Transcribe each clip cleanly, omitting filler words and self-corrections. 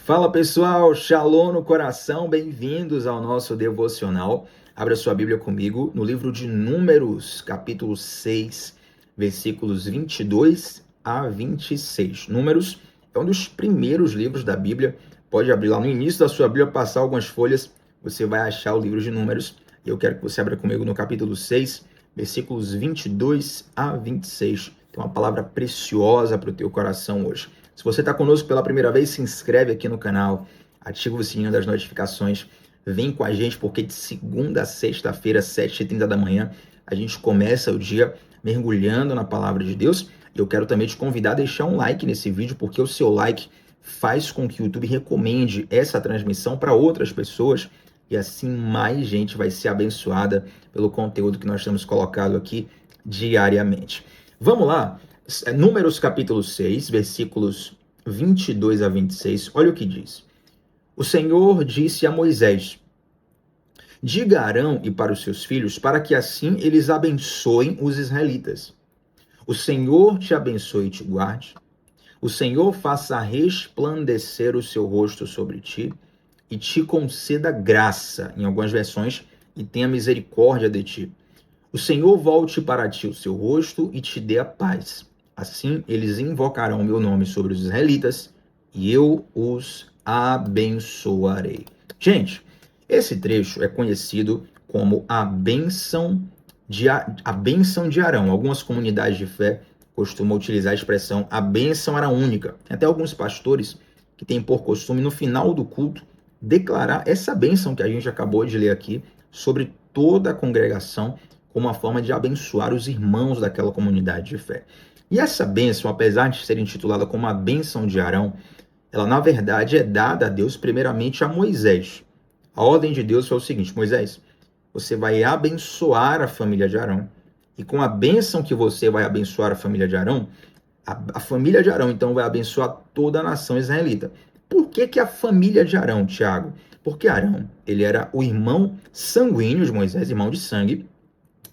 Fala pessoal, Shalom no coração, bem-vindos ao nosso devocional. Abra sua Bíblia comigo no livro de Números, capítulo 6, versículos 22 a 26. Números é um dos primeiros livros da Bíblia. Pode abrir lá no início da sua Bíblia, passar algumas folhas, você vai achar o livro de Números. E eu quero que você abra comigo no capítulo 6, versículos 22 a 26. Tem uma palavra preciosa para o teu coração hoje. Se você está conosco pela primeira vez, se inscreve aqui no canal, ativa o sininho das notificações, vem com a gente, porque de segunda a sexta-feira, 7h30 da manhã, a gente começa o dia mergulhando na palavra de Deus. E eu quero também te convidar a deixar um like nesse vídeo, porque o seu like faz com que o YouTube recomende essa transmissão para outras pessoas, e assim mais gente vai ser abençoada pelo conteúdo que nós temos colocado aqui diariamente. Vamos lá? Números capítulo 6, versículos 22 a 26, olha o que diz. O Senhor disse a Moisés: diga a Arão e para os seus filhos, para que assim eles abençoem os israelitas. O Senhor te abençoe e te guarde. O Senhor faça resplandecer o seu rosto sobre ti e te conceda graça, em algumas versões, e tenha misericórdia de ti. O Senhor volte para ti o seu rosto e te dê a paz. Assim, eles invocarão o meu nome sobre os israelitas e eu os abençoarei. Gente, esse trecho é conhecido como a bênção de Arão. Algumas comunidades de fé costumam utilizar a expressão a bênção araúnica. Tem até alguns pastores que têm por costume, no final do culto, declarar essa bênção que a gente acabou de ler aqui sobre toda a congregação, como uma forma de abençoar os irmãos daquela comunidade de fé. E essa bênção, apesar de ser intitulada como a bênção de Arão, ela na verdade é dada a Deus primeiramente a Moisés. A ordem de Deus foi o seguinte: Moisés, você vai abençoar a família de Arão, e com a bênção que você vai abençoar a família de Arão, a família de Arão então vai abençoar toda a nação israelita. Por que a família de Arão, Tiago? Porque Arão, ele era o irmão sanguíneo de Moisés, irmão de sangue,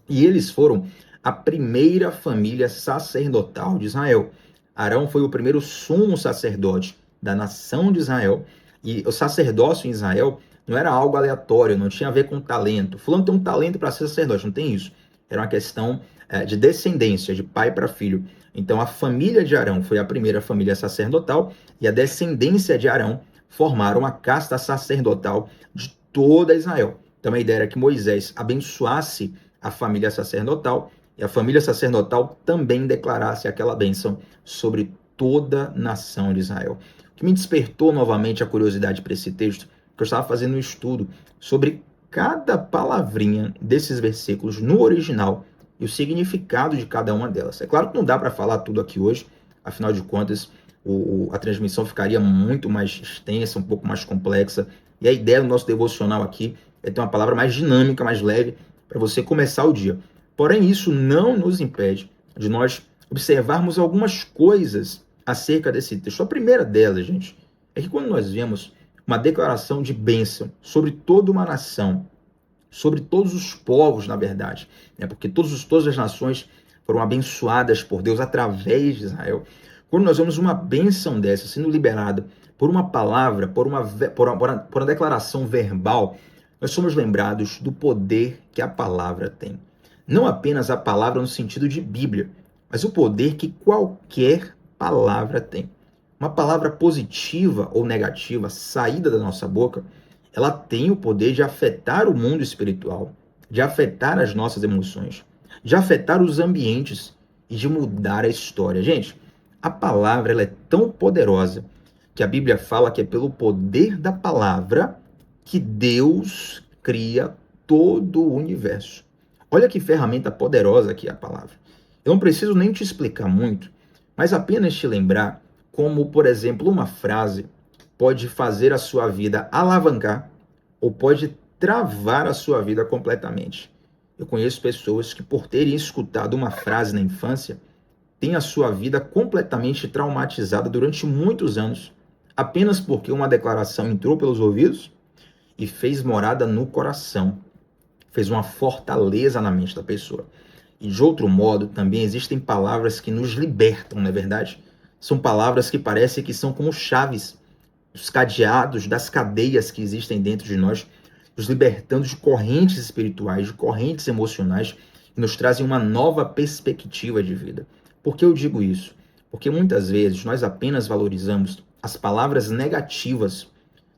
e eles foram a primeira família sacerdotal de Israel. Arão foi o primeiro sumo sacerdote da nação de Israel, e o sacerdócio em Israel não era algo aleatório, não tinha a ver com talento. Fulano tem um talento para ser sacerdote, não tem isso. Era uma questão de descendência, de pai para filho. Então a família de Arão foi a primeira família sacerdotal, e a descendência de Arão formaram a casta sacerdotal de toda Israel. Então a ideia era que Moisés abençoasse a família sacerdotal, e a família sacerdotal também declarasse aquela bênção sobre toda a nação de Israel. O que me despertou novamente a curiosidade para esse texto, que eu estava fazendo um estudo sobre cada palavrinha desses versículos no original e o significado de cada uma delas. É claro que não dá para falar tudo aqui hoje, afinal de contas, a transmissão ficaria muito mais extensa, um pouco mais complexa, e a ideia do nosso devocional aqui é ter uma palavra mais dinâmica, mais leve, para você começar o dia. Porém, isso não nos impede de nós observarmos algumas coisas acerca desse texto. A primeira delas, gente, é que quando nós vemos uma declaração de bênção sobre toda uma nação, sobre todos os povos, na verdade, né? Porque todas as nações foram abençoadas por Deus através de Israel. Quando nós vemos uma bênção dessa sendo liberada por uma palavra, por uma declaração verbal, nós somos lembrados do poder que a palavra tem. Não apenas a palavra no sentido de Bíblia, mas o poder que qualquer palavra tem. Uma palavra positiva ou negativa saída da nossa boca, ela tem o poder de afetar o mundo espiritual, de afetar as nossas emoções, de afetar os ambientes e de mudar a história. Gente, a palavra ela é tão poderosa que a Bíblia fala que é pelo poder da palavra que Deus cria todo o universo. Olha que ferramenta poderosa que é a palavra. Eu não preciso nem te explicar muito, mas apenas te lembrar como, por exemplo, uma frase pode fazer a sua vida alavancar ou pode travar a sua vida completamente. Eu conheço pessoas que, por terem escutado uma frase na infância, têm a sua vida completamente traumatizada durante muitos anos, apenas porque uma declaração entrou pelos ouvidos e fez morada no coração. Fez uma fortaleza na mente da pessoa. E de outro modo, também existem palavras que nos libertam, não é verdade? São palavras que parecem que são como chaves dos cadeados, das cadeias que existem dentro de nós, nos libertando de correntes espirituais, de correntes emocionais, que nos trazem uma nova perspectiva de vida. Por que eu digo isso? Porque muitas vezes nós apenas valorizamos as palavras negativas,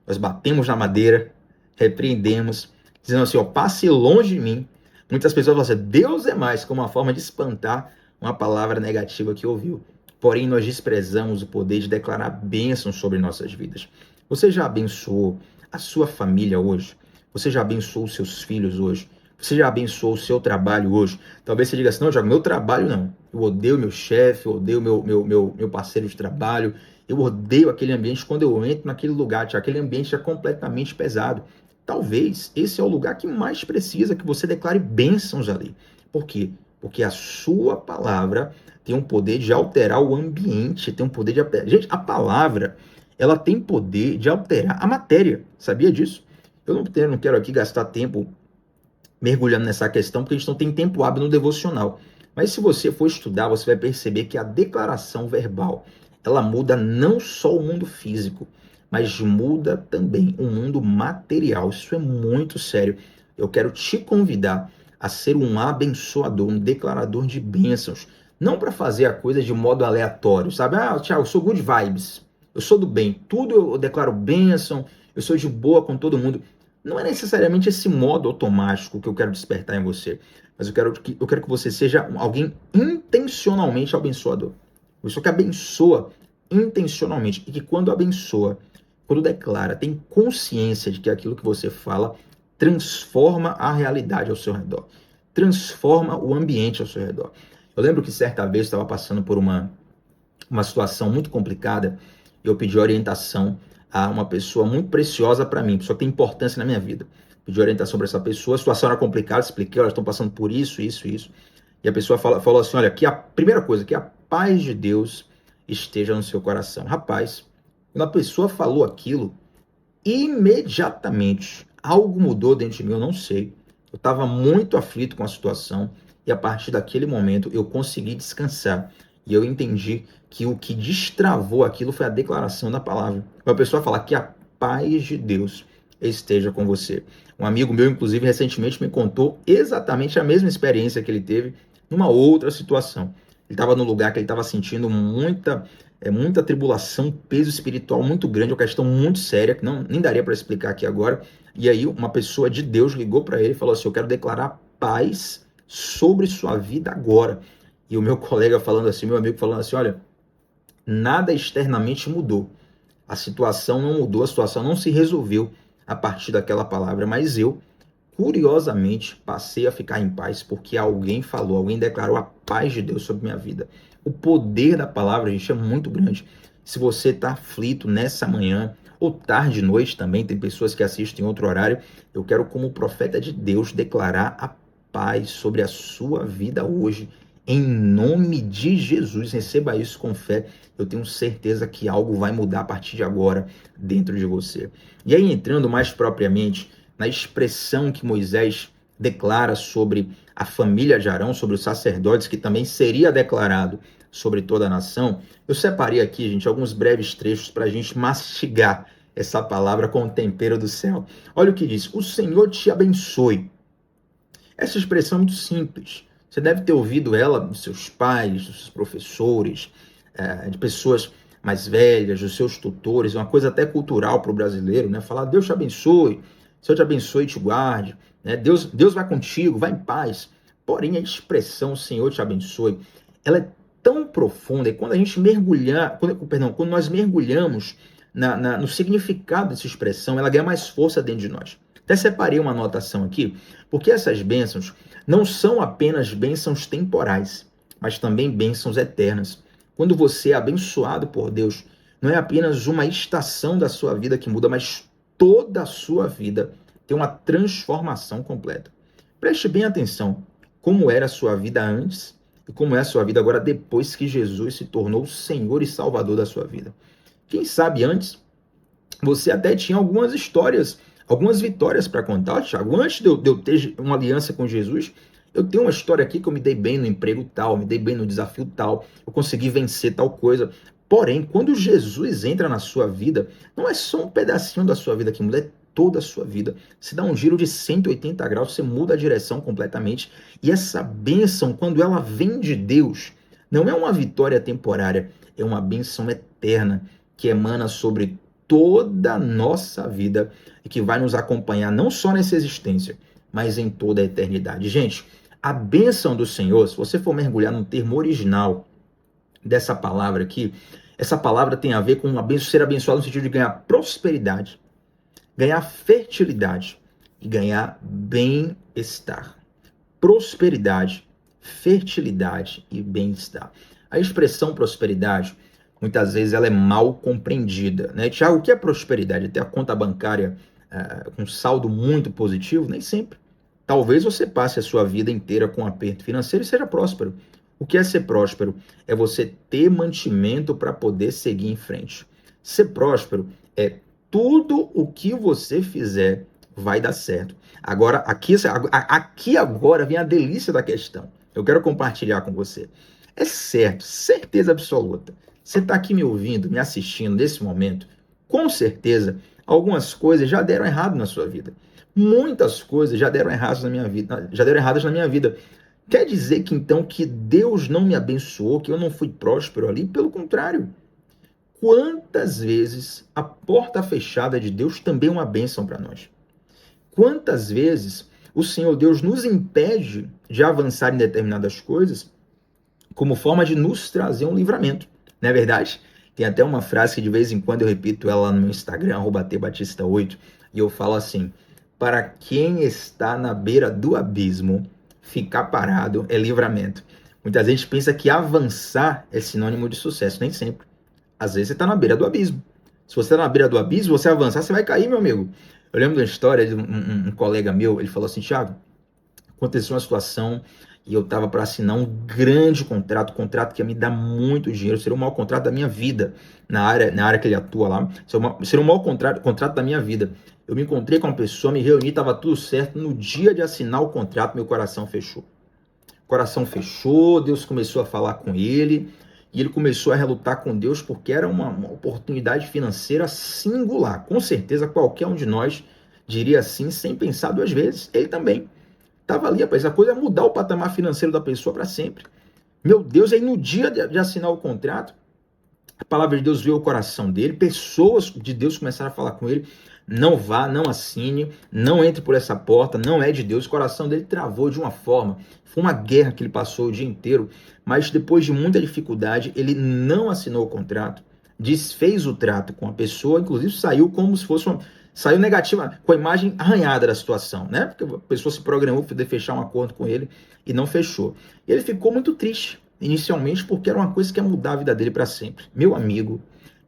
nós batemos na madeira, repreendemos, dizendo assim, ó, passe longe de mim. Muitas pessoas falam assim, Deus é mais, como uma forma de espantar uma palavra negativa que ouviu. Porém, nós desprezamos o poder de declarar bênçãos sobre nossas vidas. Você já abençoou a sua família hoje? Você já abençoou os seus filhos hoje? Você já abençoou o seu trabalho hoje? Talvez você diga assim, não, Thiago, meu trabalho não. Eu odeio meu chefe, eu odeio meu parceiro de trabalho, eu odeio aquele ambiente. Quando eu entro naquele lugar, Thiago, aquele ambiente é completamente pesado. Talvez esse é o lugar que mais precisa que você declare bênçãos ali. Por quê? Porque a sua palavra tem um poder de alterar o ambiente, tem um poder de alterar. Gente, a palavra, ela tem poder de alterar a matéria. Sabia disso? Eu não quero aqui gastar tempo mergulhando nessa questão, porque a gente não tem tempo hábil no devocional. Mas se você for estudar, você vai perceber que a declaração verbal, ela muda não só o mundo físico, mas muda também o mundo material. Isso é muito sério. Eu quero te convidar a ser um abençoador, um declarador de bênçãos. Não para fazer a coisa de modo aleatório, sabe? Ah, Thiago, eu sou good vibes. Eu sou do bem. Tudo eu declaro bênção. Eu sou de boa com todo mundo. Não é necessariamente esse modo automático que eu quero despertar em você, mas eu quero que você seja alguém intencionalmente abençoador. Uma pessoa que abençoa intencionalmente e que quando abençoa, quando declara, tem consciência de que aquilo que você fala transforma a realidade ao seu redor, transforma o ambiente ao seu redor. Eu lembro que certa vez eu estava passando por uma situação muito complicada e eu pedi orientação a uma pessoa muito preciosa para mim, pessoa que tem importância na minha vida. Pedi orientação sobre essa pessoa, a situação era complicada, expliquei, elas estão passando por isso. E a pessoa falou assim, olha, que a primeira coisa, que a paz de Deus esteja no seu coração. Rapaz, quando a pessoa falou aquilo, imediatamente algo mudou dentro de mim, eu não sei. Eu estava muito aflito com a situação e a partir daquele momento eu consegui descansar. E eu entendi que o que destravou aquilo foi a declaração da palavra. Uma pessoa falar que a paz de Deus esteja com você. Um amigo meu, inclusive, recentemente me contou exatamente a mesma experiência que ele teve numa outra situação. Ele estava num lugar que ele estava sentindo muita tribulação, peso espiritual muito grande, uma questão muito séria, que nem daria para explicar aqui agora. E aí uma pessoa de Deus ligou para ele e falou assim, eu quero declarar paz sobre sua vida agora. E o meu colega falando assim, meu amigo falando assim, olha, nada externamente mudou. A situação não mudou, a situação não se resolveu a partir daquela palavra, mas eu, curiosamente, passei a ficar em paz porque alguém falou, alguém declarou a paz de Deus sobre minha vida. O poder da palavra, gente, é muito grande. Se você está aflito nessa manhã, ou tarde, noite também, tem pessoas que assistem em outro horário, eu quero, como profeta de Deus, declarar a paz sobre a sua vida hoje. Em nome de Jesus, receba isso com fé. Eu tenho certeza que algo vai mudar a partir de agora dentro de você. E aí, entrando mais propriamente na expressão que Moisés declara sobre a família de Arão, sobre os sacerdotes, que também seria declarado sobre toda a nação, eu separei aqui, gente, alguns breves trechos para a gente mastigar essa palavra com o tempero do céu. Olha o que diz: o Senhor te abençoe. Essa expressão é muito simples. Você deve ter ouvido ela dos seus pais, dos seus professores, de pessoas mais velhas, dos seus tutores, uma coisa até cultural para o brasileiro, né? Falar, Deus te abençoe, Senhor te abençoe e te guarde, né? Deus vai contigo, vai em paz. Porém, a expressão Senhor te abençoe, ela é tão profunda, e quando a gente mergulhar, quando nós mergulhamos no significado dessa expressão, ela ganha mais força dentro de nós. Até separei uma anotação aqui, porque essas bênçãos não são apenas bênçãos temporais, mas também bênçãos eternas. Quando você é abençoado por Deus, não é apenas uma estação da sua vida que muda, mas toda a sua vida tem uma transformação completa. Preste bem atenção como era a sua vida antes e como é a sua vida agora depois que Jesus se tornou o Senhor e Salvador da sua vida. Quem sabe antes você até tinha algumas histórias, algumas vitórias para contar, Thiago. Antes de eu ter uma aliança com Jesus, eu tenho uma história aqui que eu me dei bem no emprego tal, me dei bem no desafio tal, eu consegui vencer tal coisa. Porém, quando Jesus entra na sua vida, não é só um pedacinho da sua vida que muda, é toda a sua vida. Se dá um giro de 180 graus, você muda a direção completamente. E essa bênção, quando ela vem de Deus, não é uma vitória temporária, é uma bênção eterna que emana sobre toda a nossa vida e que vai nos acompanhar não só nessa existência, mas em toda a eternidade. Gente, a bênção do Senhor, se você for mergulhar no termo original dessa palavra aqui, essa palavra tem a ver com ser abençoado no sentido de ganhar prosperidade, ganhar fertilidade e ganhar bem-estar. Prosperidade, fertilidade e bem-estar. A expressão prosperidade, muitas vezes, ela é mal compreendida, né? Tiago, o que é prosperidade? Ter a conta bancária com saldo muito positivo? Nem sempre. Talvez você passe a sua vida inteira com um aperto financeiro e seja próspero. O que é ser próspero? É você ter mantimento para poder seguir em frente. Ser próspero é tudo o que você fizer vai dar certo. Agora, aqui agora vem a delícia da questão. Eu quero compartilhar com você. É certo, certeza absoluta. Você está aqui me ouvindo, me assistindo nesse momento, com certeza, algumas coisas já deram errado na sua vida. Muitas coisas já deram erradas na minha vida, Quer dizer que então que Deus não me abençoou, que eu não fui próspero ali? Pelo contrário. Quantas vezes a porta fechada de Deus também é uma bênção para nós? Quantas vezes o Senhor Deus nos impede de avançar em determinadas coisas como forma de nos trazer um livramento? Não é verdade? Tem até uma frase que de vez em quando eu repito ela no meu Instagram, @tbatista8, e eu falo assim: para quem está na beira do abismo, ficar parado é livramento. Muita gente pensa que avançar é sinônimo de sucesso, nem sempre. Às vezes você está na beira do abismo. Se você está na beira do abismo, você avançar, você vai cair, meu amigo. Eu lembro de uma história de um colega meu, ele falou assim: Thiago, aconteceu uma situação e eu estava para assinar um grande contrato que ia me dar muito dinheiro, seria o maior contrato da minha vida na área que ele atua lá, seria o maior contrato da minha vida. Eu me encontrei com uma pessoa, me reuni, estava tudo certo. No dia de assinar o contrato, meu coração fechou. O coração fechou, Deus começou a falar com ele, e ele começou a relutar com Deus, porque era uma oportunidade financeira singular. Com certeza, qualquer um de nós diria assim, sem pensar duas vezes. Ele também estava ali, rapaz. A coisa é mudar o patamar financeiro da pessoa para sempre. Meu Deus, aí no dia de assinar o contrato, a palavra de Deus veio ao coração dele, pessoas de Deus começaram a falar com ele: não vá, não assine, não entre por essa porta, não é de Deus. O coração dele travou de uma forma, foi uma guerra que ele passou o dia inteiro, mas depois de muita dificuldade, ele não assinou o contrato, desfez o trato com a pessoa, inclusive saiu como se fosse saiu negativa, com a imagem arranhada da situação, né? Porque a pessoa se programou para poder fechar um acordo com ele e não fechou. E ele ficou muito triste, inicialmente, porque era uma coisa que ia mudar a vida dele para sempre. Meu amigo,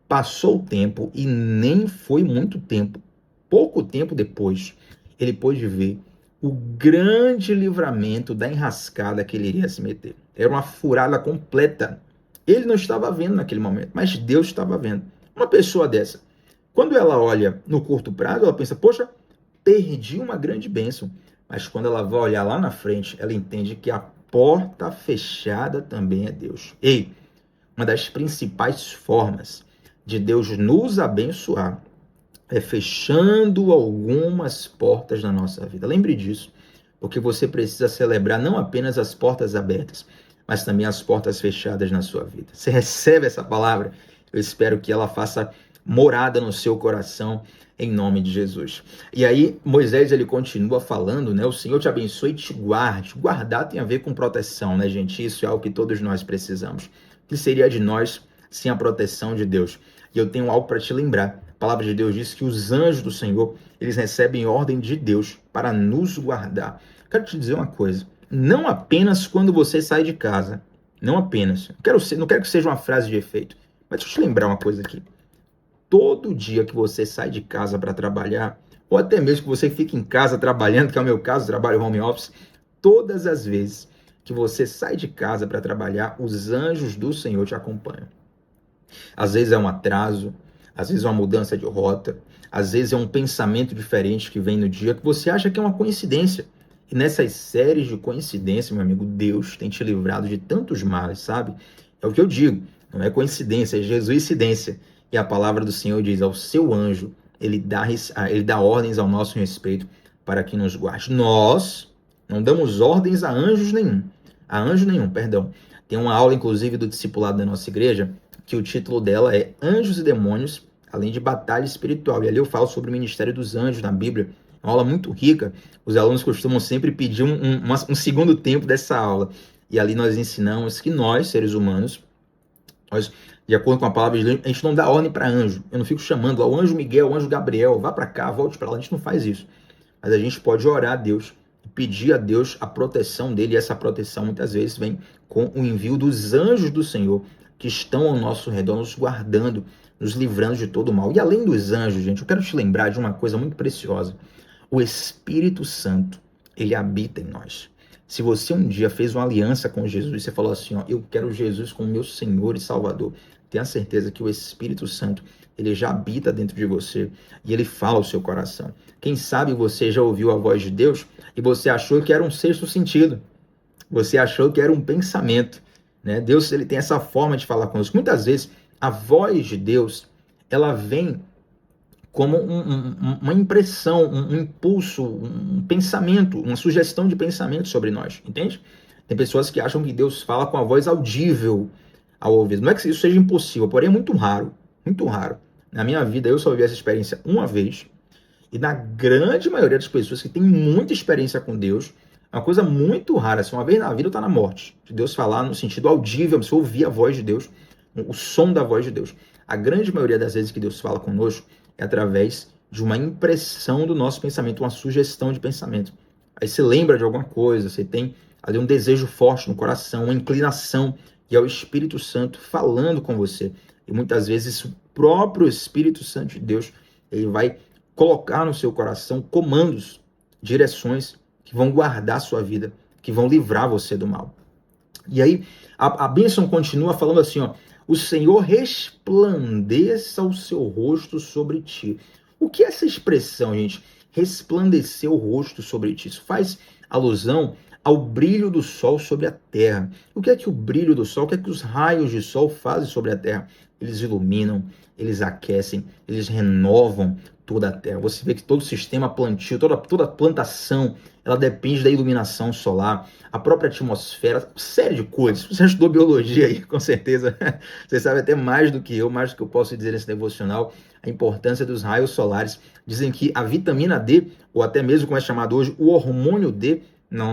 passou o tempo e nem foi muito tempo. Pouco tempo depois, ele pôde ver o grande livramento da enrascada que ele iria se meter. Era uma furada completa. Ele não estava vendo naquele momento, mas Deus estava vendo. Uma pessoa dessa, quando ela olha no curto prazo, ela pensa: poxa, perdi uma grande bênção. Mas quando ela vai olhar lá na frente, ela entende que a porta fechada também é Deus. Ei, uma das principais formas de Deus nos abençoar é fechando algumas portas na nossa vida. Lembre disso, porque você precisa celebrar não apenas as portas abertas, mas também as portas fechadas na sua vida. Você recebe essa palavra? Eu espero que ela faça morada no seu coração, em nome de Jesus. E aí, Moisés, ele continua falando, né? O Senhor te abençoe e te guarde. Guardar tem a ver com proteção, né, gente? Isso é algo que todos nós precisamos. O que seria de nós sem a proteção de Deus? E eu tenho algo para te lembrar. A palavra de Deus diz que os anjos do Senhor, eles recebem ordem de Deus para nos guardar. Quero te dizer uma coisa. Não apenas quando você sai de casa. Não apenas. Não quero que seja uma frase de efeito. Mas deixa eu te lembrar uma coisa aqui. Todo dia que você sai de casa para trabalhar, ou até mesmo que você fica em casa trabalhando, que é o meu caso, trabalho home office, todas as vezes que você sai de casa para trabalhar, os anjos do Senhor te acompanham. Às vezes é um atraso, às vezes é uma mudança de rota, às vezes é um pensamento diferente que vem no dia que você acha que é uma coincidência. E nessas séries de coincidências, meu amigo, Deus tem te livrado de tantos males, sabe? É o que eu digo. Não é coincidência, é jesuicidência. E a palavra do Senhor diz: ao seu anjo, ele dá ordens ao nosso respeito para que nos guarde. Nós não damos ordens a anjo nenhum, perdão. Tem uma aula, inclusive, do discipulado da nossa igreja, que o título dela é Anjos e Demônios, além de batalha espiritual. E ali eu falo sobre o ministério dos anjos na Bíblia. É uma aula muito rica. Os alunos costumam sempre pedir um segundo tempo dessa aula. E ali nós ensinamos que nós, seres humanos, nós, de acordo com a palavra de Deus, a gente não dá ordem para anjo. Eu não fico chamando lá o anjo Miguel, o anjo Gabriel, vá para cá, volte para lá. A gente não faz isso. Mas a gente pode orar a Deus e pedir a Deus a proteção dele. E essa proteção muitas vezes vem com o envio dos anjos do Senhor que estão ao nosso redor, nos guardando, nos livrando de todo o mal. E além dos anjos, gente, eu quero te lembrar de uma coisa muito preciosa. O Espírito Santo, ele habita em nós. Se você um dia fez uma aliança com Jesus, você falou assim, ó, eu quero Jesus como meu Senhor e Salvador, tenha certeza que o Espírito Santo, ele já habita dentro de você e ele fala ao seu coração. Quem sabe você já ouviu a voz de Deus e você achou que era um sexto sentido. Você achou que era um pensamento, né? Deus, ele tem essa forma de falar conosco. Muitas vezes, a voz de Deus, ela vem como uma impressão, um impulso, um pensamento, uma sugestão de pensamento sobre nós, entende? Tem pessoas que acham que Deus fala com a voz audível ao ouvido. Não é que isso seja impossível, porém é muito raro, muito raro. Na minha vida, eu só vivi essa experiência uma vez, e na grande maioria das pessoas que tem muita experiência com Deus, é uma coisa muito rara, assim, uma vez na vida ou tá na morte, de Deus falar no sentido audível, você ouvir a voz de Deus, o som da voz de Deus. A grande maioria das vezes que Deus fala conosco é através de uma impressão do nosso pensamento, uma sugestão de pensamento. Aí você lembra de alguma coisa, você tem ali um desejo forte no coração, uma inclinação, e é o Espírito Santo falando com você. E muitas vezes o próprio Espírito Santo de Deus, ele vai colocar no seu coração comandos, direções que vão guardar a sua vida, que vão livrar você do mal. E aí a bênção continua falando assim, ó, o Senhor resplandeça o seu rosto sobre ti. O que é essa expressão, gente? Resplandecer o rosto sobre ti. Isso faz alusão ao brilho do sol sobre a terra. O que é que o brilho do sol, o que é que os raios de sol fazem sobre a terra? Eles iluminam, eles aquecem, eles renovam toda a terra. Você vê que todo o sistema plantio, toda plantação, ela depende da iluminação solar, a própria atmosfera, série de coisas. Você estudou biologia aí, com certeza, você sabe até mais do que eu posso dizer nesse devocional, a importância dos raios solares. Dizem que a vitamina D, ou até mesmo como é chamado hoje, o hormônio D, no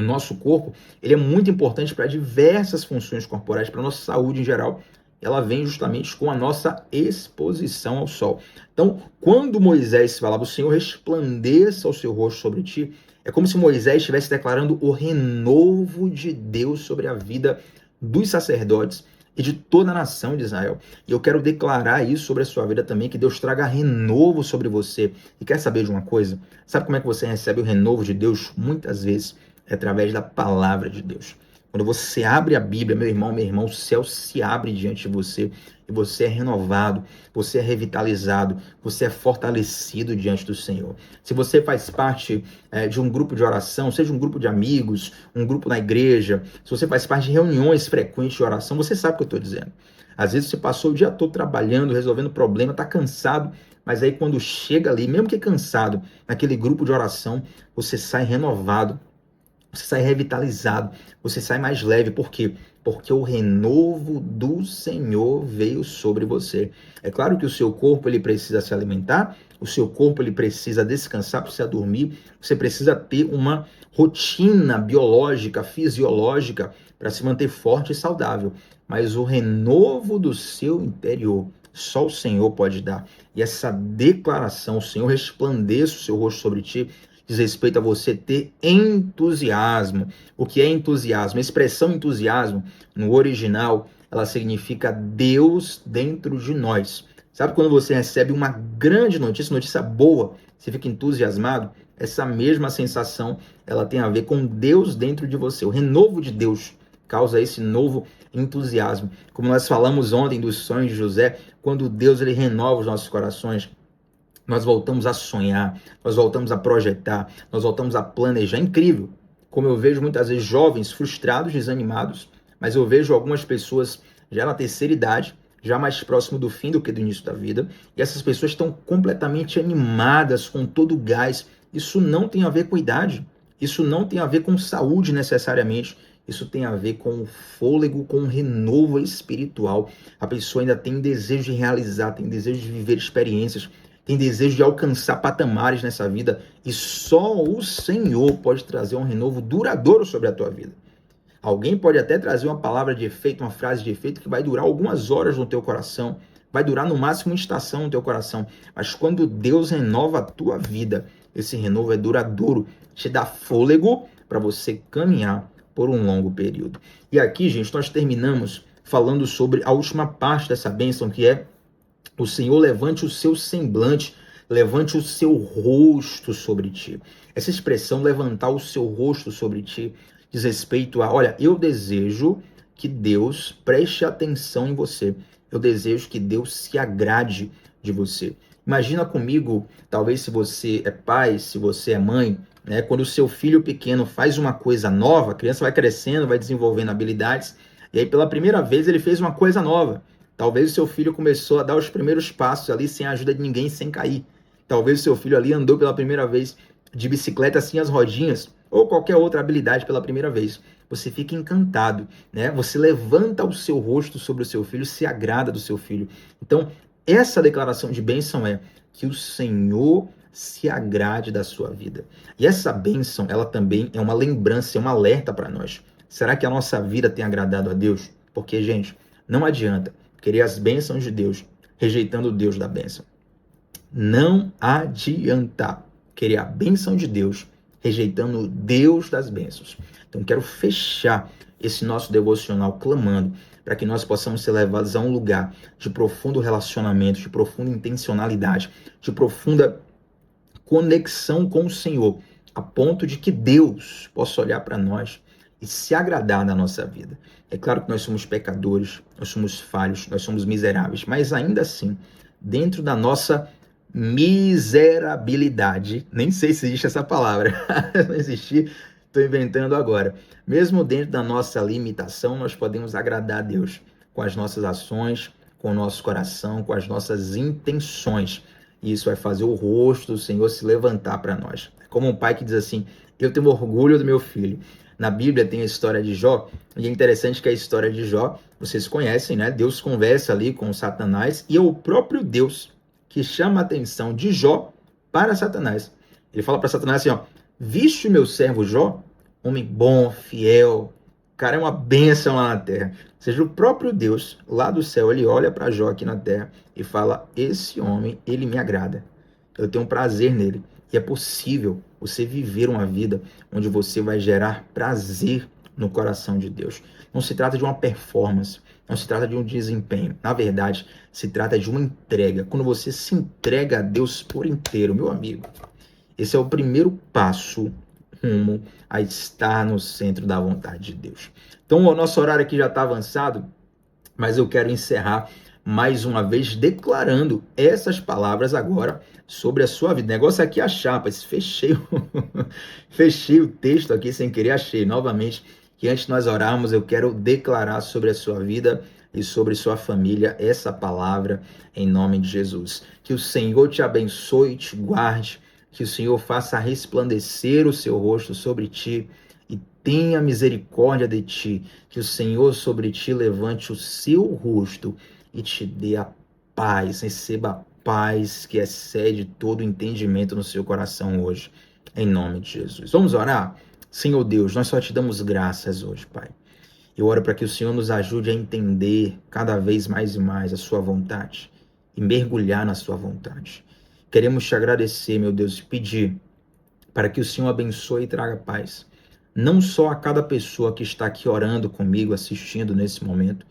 nosso corpo, ele é muito importante para diversas funções corporais, para a nossa saúde em geral. Ela vem justamente com a nossa exposição ao sol. Então, quando Moisés falava, o Senhor resplandeça o seu rosto sobre ti, é como se Moisés estivesse declarando o renovo de Deus sobre a vida dos sacerdotes e de toda a nação de Israel. E eu quero declarar isso sobre a sua vida também, que Deus traga renovo sobre você. E quer saber de uma coisa? Sabe como é que você recebe o renovo de Deus? Muitas vezes é através da palavra de Deus. Quando você abre a Bíblia, meu irmão, minha irmã, o céu se abre diante de você e você é renovado, você é revitalizado, você é fortalecido diante do Senhor. Se você faz parte de um grupo de oração, seja um grupo de amigos, um grupo na igreja, se você faz parte de reuniões frequentes de oração, você sabe o que eu estou dizendo. Às vezes você passou o dia todo trabalhando, resolvendo problema, está cansado, mas aí quando chega ali, mesmo que cansado, naquele grupo de oração, você sai renovado, você sai revitalizado, você sai mais leve. Por quê? Porque o renovo do Senhor veio sobre você. É claro que o seu corpo ele precisa se alimentar, o seu corpo ele precisa descansar, precisa dormir, você precisa ter uma rotina biológica, fisiológica, para se manter forte e saudável. Mas o renovo do seu interior, só o Senhor pode dar. E essa declaração, o Senhor resplandeça o seu rosto sobre ti, diz respeito a você ter entusiasmo. O que é entusiasmo? A expressão entusiasmo, no original, ela significa Deus dentro de nós. Sabe quando você recebe uma grande notícia, notícia boa, você fica entusiasmado? Essa mesma sensação, ela tem a ver com Deus dentro de você. O renovo de Deus causa esse novo entusiasmo. Como nós falamos ontem dos sonhos de José, quando Deus ele renova os nossos corações, nós voltamos a sonhar, nós voltamos a projetar, nós voltamos a planejar. É incrível como eu vejo muitas vezes jovens frustrados, desanimados, mas eu vejo algumas pessoas já na terceira idade, já mais próximo do fim do que do início da vida, e essas pessoas estão completamente animadas, com todo o gás. Isso não tem a ver com idade, isso não tem a ver com saúde necessariamente, isso tem a ver com o fôlego, com o renovo espiritual. A pessoa ainda tem desejo de realizar, tem desejo de viver experiências, tem desejo de alcançar patamares nessa vida, e só o Senhor pode trazer um renovo duradouro sobre a tua vida. Alguém pode até trazer uma palavra de efeito, uma frase de efeito que vai durar algumas horas no teu coração, vai durar no máximo uma estação no teu coração, mas quando Deus renova a tua vida, esse renovo é duradouro, te dá fôlego para você caminhar por um longo período. E aqui, gente, nós terminamos falando sobre a última parte dessa bênção, que é: o Senhor levante o seu semblante, levante o seu rosto sobre ti. Essa expressão, levantar o seu rosto sobre ti, diz respeito a, olha, eu desejo que Deus preste atenção em você. Eu desejo que Deus se agrade de você. Imagina comigo, talvez se você é pai, se você é mãe, né, quando o seu filho pequeno faz uma coisa nova, a criança vai crescendo, vai desenvolvendo habilidades, e aí pela primeira vez ele fez uma coisa nova. Talvez o seu filho começou a dar os primeiros passos ali sem a ajuda de ninguém, sem cair. Talvez o seu filho ali andou pela primeira vez de bicicleta sem as rodinhas, ou qualquer outra habilidade pela primeira vez. Você fica encantado, né? Você levanta o seu rosto sobre o seu filho, se agrada do seu filho. Então, essa declaração de bênção é que o Senhor se agrade da sua vida. E essa bênção, ela também é uma lembrança, é um alerta para nós. Será que a nossa vida tem agradado a Deus? Porque, gente, não adianta querer as bênçãos de Deus, rejeitando o Deus da bênção. Não adianta querer a bênção de Deus, rejeitando o Deus das bênçãos. Então, quero fechar esse nosso devocional clamando para que nós possamos ser levados a um lugar de profundo relacionamento, de profunda intencionalidade, de profunda conexão com o Senhor, a ponto de que Deus possa olhar para nós e se agradar na nossa vida. É claro que nós somos pecadores, nós somos falhos, nós somos miseráveis, mas ainda assim, dentro da nossa miserabilidade, nem sei se existe essa palavra, não existir, estou inventando agora. Mesmo dentro da nossa limitação, nós podemos agradar a Deus com as nossas ações, com o nosso coração, com as nossas intenções. E isso vai fazer o rosto do Senhor se levantar para nós. É como um pai que diz assim: eu tenho orgulho do meu filho. Na Bíblia tem a história de Jó, e é interessante que a história de Jó, vocês conhecem, né? Deus conversa ali com Satanás, e é o próprio Deus que chama a atenção de Jó para Satanás. Ele fala para Satanás assim, ó: viste o meu servo Jó? Homem bom, fiel, cara, é uma bênção lá na terra. Ou seja, o próprio Deus, lá do céu, ele olha para Jó aqui na terra e fala: esse homem, ele me agrada. Eu tenho prazer nele. E é possível você viver uma vida onde você vai gerar prazer no coração de Deus. Não se trata de uma performance, não se trata de um desempenho. Na verdade, se trata de uma entrega. Quando você se entrega a Deus por inteiro, meu amigo, esse é o primeiro passo rumo a estar no centro da vontade de Deus. Então, o nosso horário aqui já está avançado, mas eu quero encerrar mais uma vez declarando essas palavras agora sobre a sua vida. O negócio aqui é a chapa, fechei o texto aqui sem querer, achei novamente que antes de nós orarmos, eu quero declarar sobre a sua vida e sobre sua família essa palavra em nome de Jesus. Que o Senhor te abençoe e te guarde, que o Senhor faça resplandecer o seu rosto sobre ti e tenha misericórdia de ti, que o Senhor sobre ti levante o seu rosto e te dê a paz, receba a paz que excede todo entendimento no seu coração hoje, em nome de Jesus. Vamos orar? Senhor Deus, nós só te damos graças hoje, Pai. Eu oro para que o Senhor nos ajude a entender cada vez mais e mais a sua vontade e mergulhar na sua vontade. Queremos te agradecer, meu Deus, e pedir para que o Senhor abençoe e traga paz, não só a cada pessoa que está aqui orando comigo, assistindo nesse momento,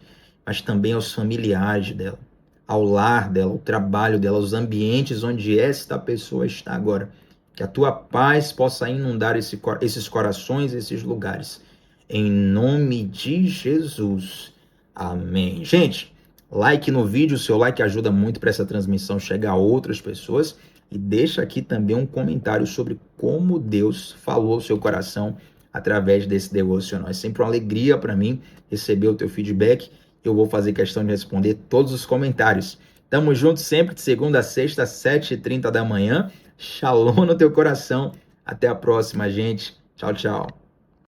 mas também aos familiares dela, ao lar dela, ao trabalho dela, aos ambientes onde esta pessoa está agora. Que a tua paz possa inundar esses corações, esses lugares. Em nome de Jesus. Amém. Gente, like no vídeo, o seu like ajuda muito para essa transmissão chegar a outras pessoas. E deixa aqui também um comentário sobre como Deus falou ao seu coração através desse devocional. É sempre uma alegria para mim receber o teu feedback. Eu vou fazer questão de responder todos os comentários. Tamo junto sempre, de segunda a sexta, às 7h30 da manhã. Shalom no teu coração. Até a próxima, gente. Tchau, tchau.